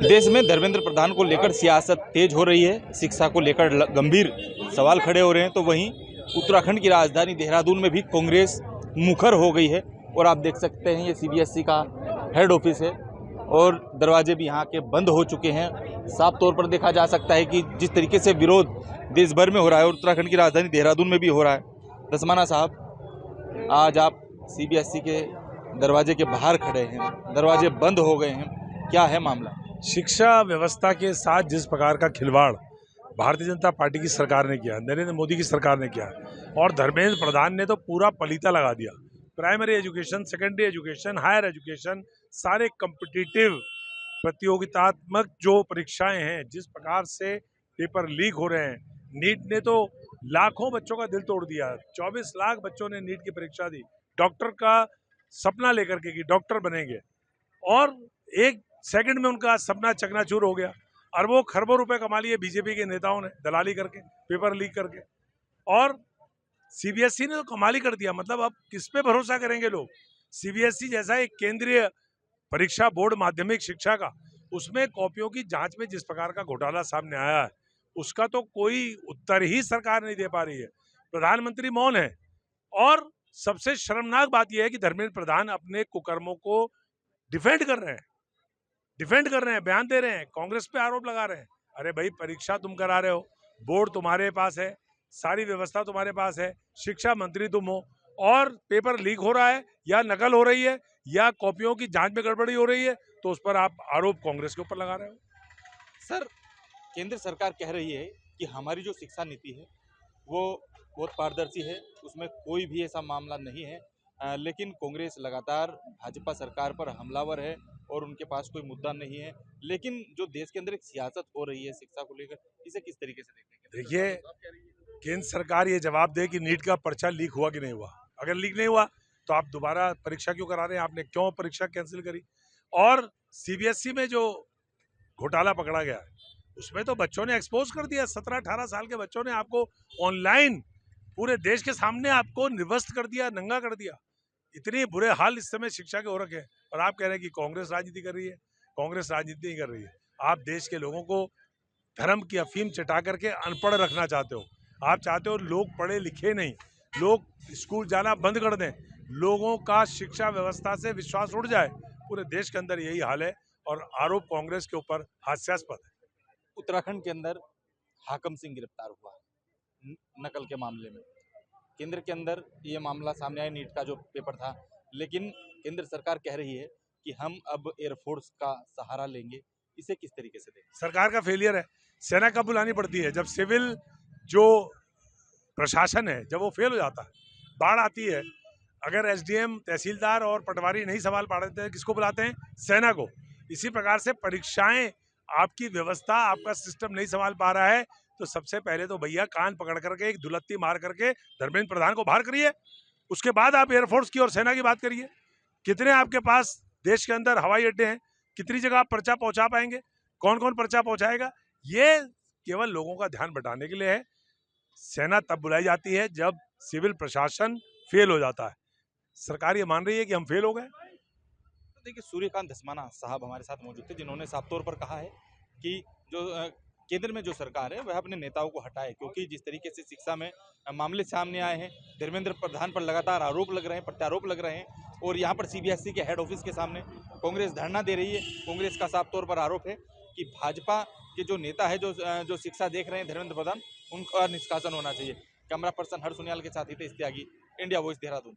देश में धर्मेंद्र प्रधान को लेकर सियासत तेज हो रही है, शिक्षा को लेकर गंभीर सवाल खड़े हो रहे हैं, तो वहीं उत्तराखंड की राजधानी देहरादून में भी कांग्रेस मुखर हो गई है। और आप देख सकते हैं ये सीबीएसई का हेड ऑफिस है और दरवाजे भी यहाँ के बंद हो चुके हैं। साफ तौर पर देखा जा सकता है कि जिस तरीके से विरोध देश भर में हो रहा है और उत्तराखंड की राजधानी देहरादून में भी हो रहा है। दसमाना साहब, आज आप सीबीएसई के दरवाजे के बाहर खड़े हैं, दरवाजे बंद हो गए हैं, क्या है मामला? शिक्षा व्यवस्था के साथ जिस प्रकार का खिलवाड़ भारतीय जनता पार्टी की सरकार ने किया, नरेंद्र मोदी की सरकार ने किया और धर्मेंद्र प्रधान ने तो पूरा पलीता लगा दिया। Primary education, secondary education, higher education, सारे कॉम्पिटिटिव प्रतियोगितात्मक जो परीक्षाएं हैं, जिस प्रकार से पेपर लीक हो रहे हैं। नीट ने तो लाखों बच्चों का दिल तोड़ दिया। 24 लाख बच्चों ने नीट की परीक्षा दी, डॉक्टर का सपना लेकर के कि डॉक्टर बनेंगे, और एक सेकंड में उनका सपना चकनाचूर हो गया। अरबों खरबों रुपए कमा लिए बीजेपी के नेताओं ने दलाली करके, पेपर लीक करके। और सीबीएसई ने तो कमाल ही कर दिया। मतलब अब किस पे भरोसा करेंगे लोग? सीबीएसई जैसा एक केंद्रीय परीक्षा बोर्ड माध्यमिक शिक्षा का, उसमें कॉपियों की जांच में जिस प्रकार का घोटाला सामने आया है, उसका तो कोई उत्तर ही सरकार नहीं दे पा रही है। प्रधानमंत्री मौन है। और सबसे शर्मनाक बात यह है कि धर्मेंद्र प्रधान अपने कुकर्मों को डिफेंड कर रहे हैं, बयान दे रहे हैं, कांग्रेस पे आरोप लगा रहे हैं। अरे भाई, परीक्षा तुम करा रहे हो, बोर्ड तुम्हारे पास है, सारी व्यवस्था तुम्हारे पास है, शिक्षा मंत्री तुम हो, और पेपर लीक हो रहा है या नकल हो रही है या कॉपियों की जांच में गड़बड़ी हो रही है, तो उस पर आप आरोप कांग्रेस के ऊपर लगा रहे हो। सर, केंद्र सरकार कह रही है कि हमारी जो शिक्षा नीति है वो बहुत पारदर्शी है, उसमें कोई भी ऐसा मामला नहीं है। लेकिन कांग्रेस लगातार भाजपा सरकार पर हमलावर है और उनके पास कोई मुद्दा नहीं है। लेकिन जो देश के अंदर एक सियासत हो रही है शिक्षा को लेकर, इसे किस तरीके से देखेंगे? देखिए, केंद्र सरकार ये जवाब दे कि नीट का पर्चा लीक हुआ कि नहीं हुआ। अगर लीक नहीं हुआ तो आप दोबारा परीक्षा क्यों करा रहे हैं? आपने क्यों परीक्षा कैंसिल करी? और सीबीएसई में जो घोटाला पकड़ा गया है, उसमें तो बच्चों ने एक्सपोज कर दिया। 17-18 साल के बच्चों ने आपको ऑनलाइन पूरे देश के सामने आपको निवस्त कर दिया, नंगा कर दिया। इतनी बुरे हाल इस समय शिक्षा के हो रखे हैं, और आप कह रहे हैं कि कांग्रेस राजनीति कर रही है। कांग्रेस राजनीति नहीं कर रही है। आप देश के लोगों को धर्म की अफीम चटा करके अनपढ़ रखना चाहते हो। आप चाहते हो लोग पढ़े लिखे नहीं, लोग स्कूल जाना बंद कर दें, लोगों का शिक्षा व्यवस्था से विश्वास उड़ जाए। पूरे देश के अंदर यही हाल है और आरोप कांग्रेस के ऊपर हास्यास्पद है। उत्तराखंड के अंदर हाकम सिंह गिरफ्तार हुआ नकल के मामले में। केंद्र के अंदर ये मामला सामने आया, नीट का जो पेपर था, लेकिन केंद्र सरकार कह रही है कि हम अब एयरफोर्स का सहारा लेंगे। इसे किस तरीके से देखें? सरकार का फेलियर है। सेना कब बुलानी पड़ती है? जब सिविल जो प्रशासन है, जब वो फेल हो जाता है, बाढ़ आती है, अगर एसडीएम, तहसीलदार और पटवारी नहीं संभाल पा रहे थे, किसको बुलाते हैं? सेना को। इसी प्रकार से परीक्षाएं, आपकी व्यवस्था, आपका सिस्टम नहीं संभाल पा रहा है, तो सबसे पहले तो भैया कान पकड़ करके एक दुलत्ती मार करके धर्मेंद्र प्रधान को बाहर करिए। उसके बाद आप एयरफोर्स की और सेना की बात करिए। कितने आपके पास देश के अंदर हवाई अड्डे हैं, कितनी जगह आप पर्चा पहुंचा पाएंगे? कौन कौन पर्चा पहुंचाएगा? ये केवल लोगों का ध्यान बटाने के लिए है। सेना तब बुलाई जाती है जब सिविल प्रशासन फेल हो जाता है। सरकार ये मान रही है कि हम फेल हो गए। तो देखिए, सूर्यकांत धस्माना साहब हमारे साथ मौजूद थे, जिन्होंने साफ तौर पर कहा है कि जो केंद्र में जो सरकार है वह अपने नेताओं को हटाए, क्योंकि जिस तरीके से शिक्षा में मामले सामने आए हैं, धर्मेंद्र प्रधान पर लगातार आरोप लग रहे हैं, प्रत्यारोप लग रहे हैं। और यहाँ पर सीबीएसई के हेड ऑफिस के सामने कांग्रेस धरना दे रही है। कांग्रेस का साफ तौर पर आरोप है कि भाजपा के जो नेता है, जो शिक्षा देख रहे हैं धर्मेंद्र प्रधान, उनका निष्कासन होना चाहिए। कैमरा पर्सन हर्ष सुनियाल के साथ हितेश त्यागी, इंडिया वॉइस, देहरादून।